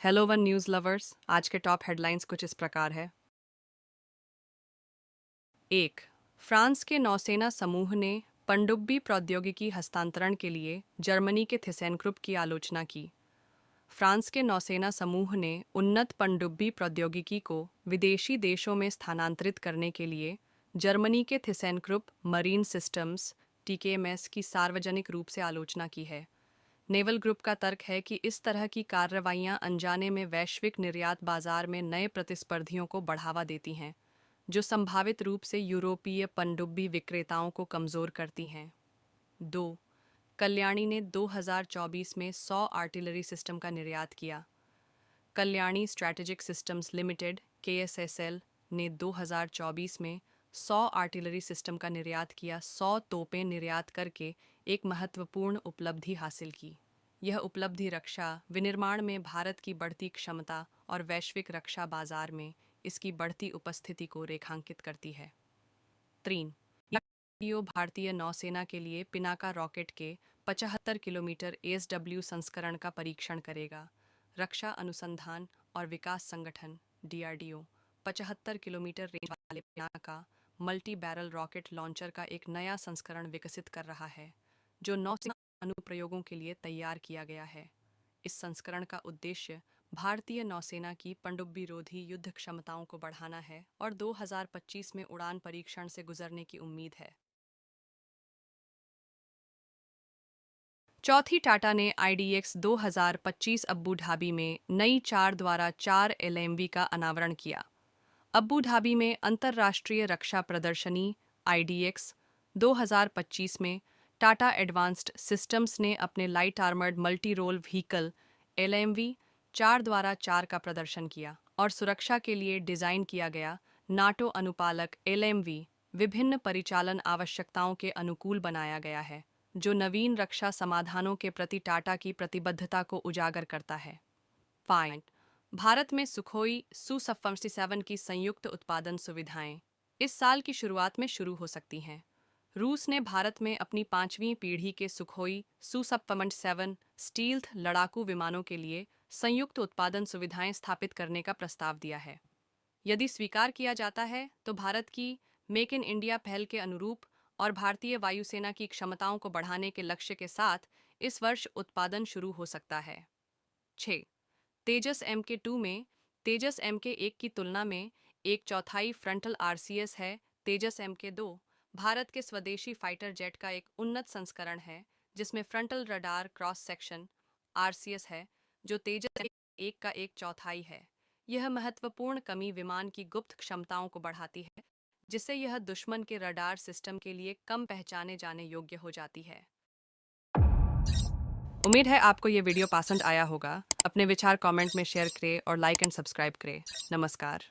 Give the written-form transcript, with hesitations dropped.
Hello one news lovers, आज के top headlines कुछ इस प्रकार है। 1. फ्रांस के नौसेना समूह ने पनडुब्बी प्रौद्योगिकी हस्तांतरण के लिए जर्मनी के थिसेनक्रुप की आलोचना की। फ्रांस के नौसेना समूह ने उन्नत पनडुब्बी प्रौद्योगिकी को विदेशी देशों में स्थानांतरित करने के लिए जर्मनी के थिसेनक्रुप मरीन सिस्टम्स (टीकेएमएस) की सार्वजनिक रूप से आलोचना की है। नेवल ग्रुप का तर्क है कि इस तरह की कार्रवाइयां अनजाने में वैश्विक निर्यात बाजार में नए प्रतिस्पर्धियों को बढ़ावा देती हैं, जो संभावित रूप से यूरोपीय पनडुब्बी विक्रेताओं को कमज़ोर करती हैं। 2. कल्याणी ने 2024 में 100 आर्टिलरी सिस्टम का निर्यात किया। Kalyani strategic systems limited (KSSL) ने 2024 में 100 आर्टिलरी सिस्टम का निर्यात किया। 100 तोपें निर्यात करके एक महत्वपूर्ण उपलब्धि हासिल की। यह उपलब्धि रक्षा विनिर्माण में भारत की बढ़ती क्षमता और वैश्विक रक्षा बाजार में इसकी बढ़ती उपस्थिति को रेखांकित करती है। 3. डीआरडीओ भारतीय नौसेना के लिए पिनाका रॉकेट के 75 किलोमीटर ASW संस्करण का परीक्षण करेगा। रक्षा अनुसंधान और विकास संगठन (DRDO) 75 किलोमीटर रेंज वाले Pinaka multi barrel rocket launcher का एक नया संस्करण विकसित कर रहा है, जो नौसेना अनुप्रयोगों के लिए तैयार किया गया है। इस संस्करण का उद्देश्य भारतीय नौसेना की पनडुब्बी-रोधी युद्ध क्षमताओं को बढ़ाना है और 2025 में उड़ान परीक्षण से गुजरने की उम्मीद है। चौथी, टाटा ने IDX 2025 अब्बू धाबी में नई 4x4 LMV का अनावरण किया। अब्बू धाबी में अंतर्राष्ट्रीय रक्षा प्रदर्शनी IDX 2025 में टाटा एडवांस्ड सिस्टम्स ने अपने light armoured multi role vehicle LMV 4x4 का प्रदर्शन किया और सुरक्षा के लिए डिज़ाइन किया गया नाटो अनुपालक LMV विभिन्न परिचालन आवश्यकताओं के अनुकूल बनाया गया है, जो नवीन रक्षा समाधानों के प्रति टाटा की प्रतिबद्धता को उजागर करता है। फाइन भारत में सुखोई Su-57 की संयुक्त उत्पादन सुविधाएं इस साल की शुरुआत में शुरू हो सकती हैं। रूस ने भारत में अपनी 5वीं पीढ़ी के सुखोई Su-57 स्टील्थ लड़ाकू विमानों के लिए संयुक्त उत्पादन सुविधाएं स्थापित करने का प्रस्ताव दिया है। यदि स्वीकार किया जाता है तो भारत की मेक इन इंडिया पहल के अनुरूप और भारतीय वायुसेना की क्षमताओं को बढ़ाने के लक्ष्य के साथ इस वर्ष उत्पादन शुरू हो सकता है। 6. तेजस MK2 में तेजस MK1 की तुलना में 1/4 फ्रंटल RCS है। तेजस MK2 भारत के स्वदेशी फाइटर जेट का एक उन्नत संस्करण है, जिसमें frontal radar cross section RCS है, जो तेजस MK1 का 1/4 है। यह महत्वपूर्ण कमी विमान की गुप्त क्षमताओं को बढ़ाती है, जिससे यह दुश्मन के रडार सिस्टम के लिए कम पहचाने जाने योग्य हो जाती है। उम्मीद है आपको ये वीडियो पसंद आया होगा। अपने विचार कमेंट में शेयर करें और लाइक एंड सब्सक्राइब करें। नमस्कार।